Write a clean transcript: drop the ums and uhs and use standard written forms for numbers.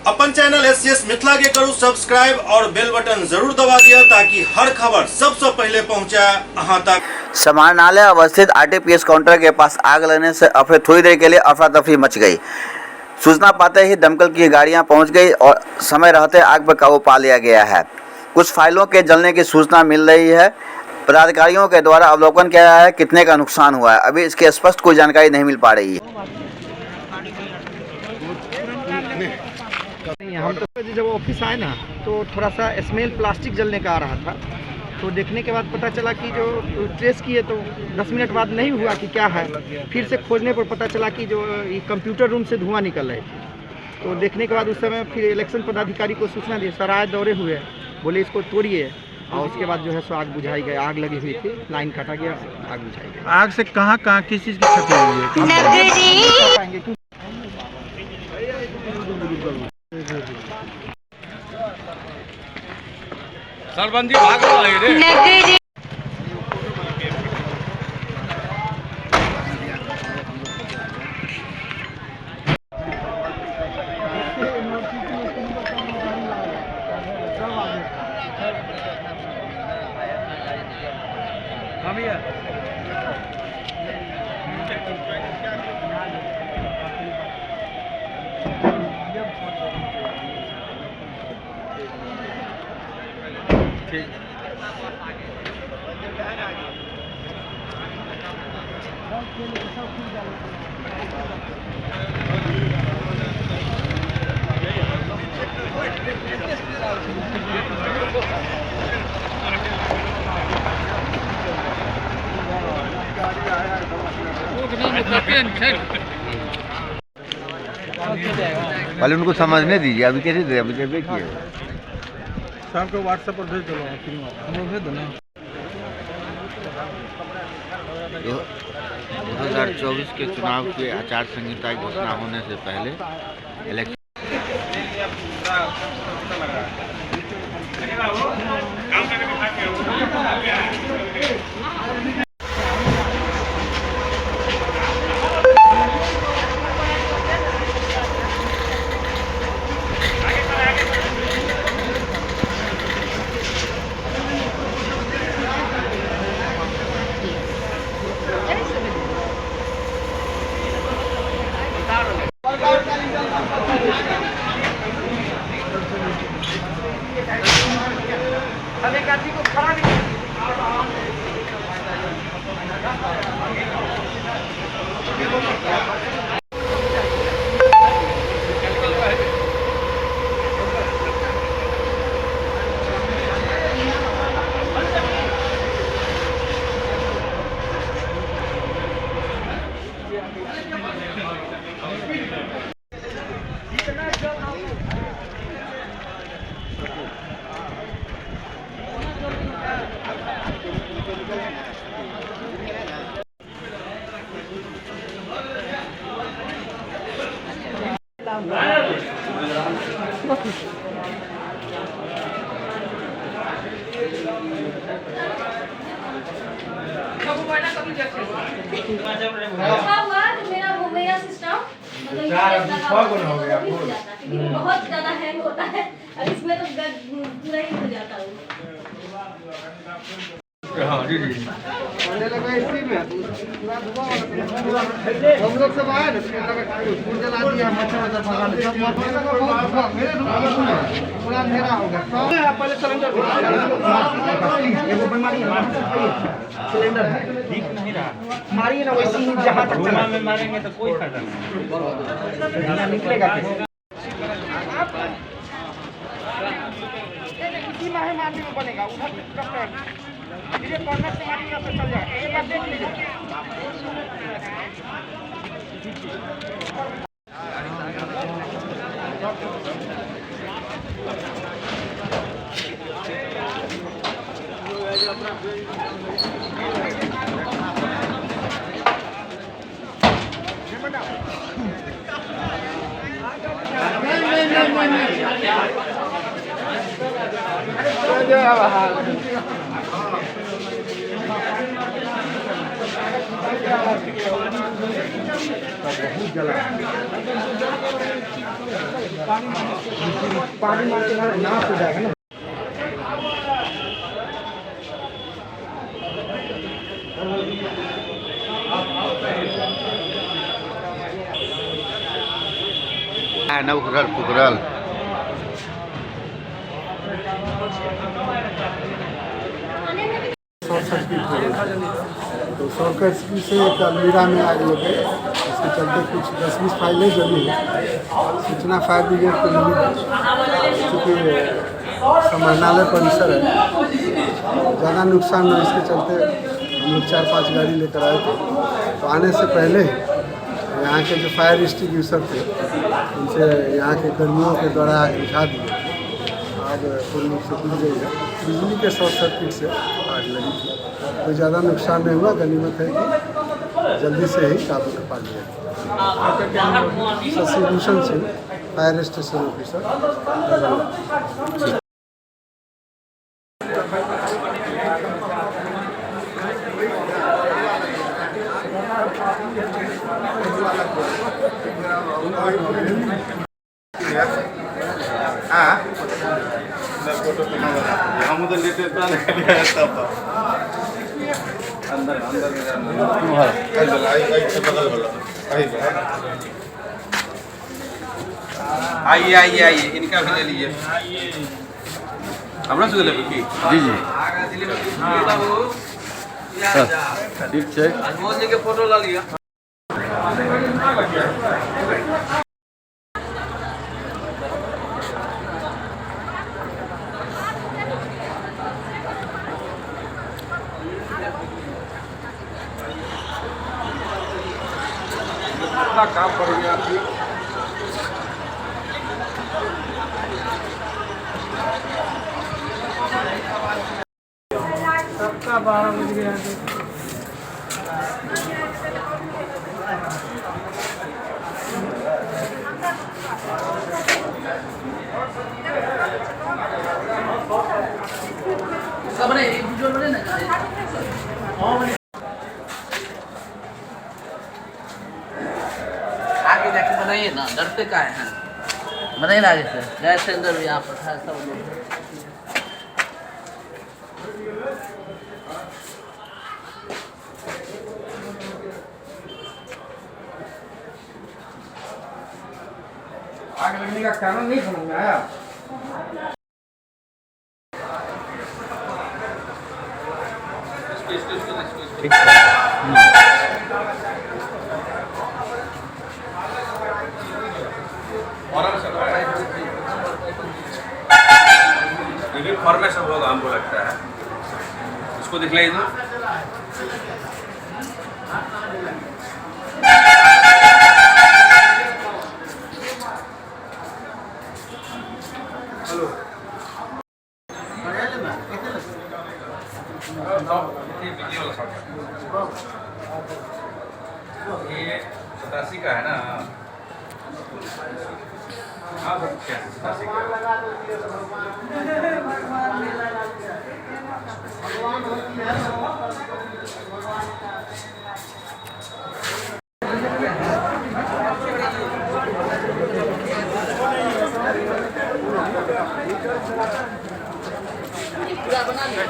अपन channel SCS Mithila के करू subscribe और बेल बटन जरूर दबा दिया ताकि हर खबर सबसे पहले पहुंचे अहां तक। समाहरणालय अवस्थित आरटीपीएस काउंटर के पास आग लगने से अफरे थोड़ी देर के लिए अफरा तफरी मच गई। सूचना पाते ही दमकल की गाड़ियां पहुंच गई और समय रहते आग पर काबू पा लिया गया है। कुछ फाइलों के जलने की सूचना मिल रही है। पदाधिकारियों के द्वारा अवलोकन किया गया है कितने का नुकसान हुआ है, अभी इसकी स्पष्ट कोई जानकारी नहीं मिल पा रही है। हम तो जब ऑफिस आए ना तो थोड़ा सा स्मेल प्लास्टिक जलने का आ रहा था, तो देखने के बाद पता चला कि जो ट्रेस किए तो 10 मिनट बाद नहीं हुआ कि क्या है। फिर से खोजने पर पता चला कि जो कंप्यूटर रूम से धुआं निकल रहे थे। तो देखने के बाद उस समय फिर इलेक्शन पदाधिकारी को सूचना दी, सर आए दौरे हुए, बोले इसको तोड़िए, और उसके बाद जो है सो आग बुझाई गई। आग लगी हुई थी, लाइन काटा गया, आग बुझाई गई। आग से कहाँ किस चीज़ की क्षति हुई है? सरबंदी भाग रे। पहले उनको समझने दीजिए, अभी कैसे दे, अभी कैसे देखिए शाम को व्हाट्सएप पर भेज दो, हम लोग भेज दो ना। 2024 के चुनाव की आचार संहिता की घोषणा होने से पहले इलेक्शन मेरा सिस्टम मतलब बहुत ज्यादा हैंग होता है और इसमें तो पूरा ही हो जाता है। हम लोग सब आए ना, जला दिया, मच्छर पूरा अंधेरा हो गया। पहले सिलेंडर बीमारी सिलेंडर दिख नहीं रहा, मारिए ना वैसे ही जहाँ तक चला में मारेंगे तो कोई फायदा नहीं निकलेगा। किसी माहे मारने में बनेगा, उधर धीरे कॉर्नर से मारिएगा तो चल जाएगा। एक बार देख लीजिए। बहुत जला पानी मार के नाश हो जाएगा ना। नवखरल फुकरल तो शॉर्टकट से एक अलमीरा में आग लग गई। इसके चलते कुछ 10-20 फाइलें जली हैं। सूचना फायर ब्रिगेड को मिली चूँकि समाहरणालय परिसर है, ज़्यादा नुकसान न, इसके चलते हम लोग 4-5 गाड़ी लेकर आए थे। तो आने से पहले ही यहाँ के जो फायर एक्सटिंग्विशर थे उनसे यहाँ के कर्मियों के द्वारा आग बुझा दिए। आग पूर्ण रूप से बुझ गई है। बिजली के शॉर्ट सर्किट से आग लगी थी। कोई ज़्यादा नुकसान नहीं हुआ। गनीमत है कि जल्दी से ही काबू में पा लिया। Shashi Bhushan Singh, fire station officer. हम उधर लेते अंदर आइए आइए आइए, इनका भी ले लीजिए। हमरा से ले की जी जी ठीक है। मोहन जी के फोटो ला लिया। काम करेंगे आप सबका 12 बज गया। सब बने एक वीडियो बने ना। हां बने आगे जाके बनाइए ना, डरते का है बनाइए ना आगे से। गैस सिलेंडर भी यहाँ पर था सब लोग। आग लगने का कारण नहीं समझ में आया। ठीक है। फॉर्मेशन होगा हमको लगता है। इसको दिखलाई दो। हेलो ये 87 का है ना। हाँ सर 87 का पूरा बना लिया।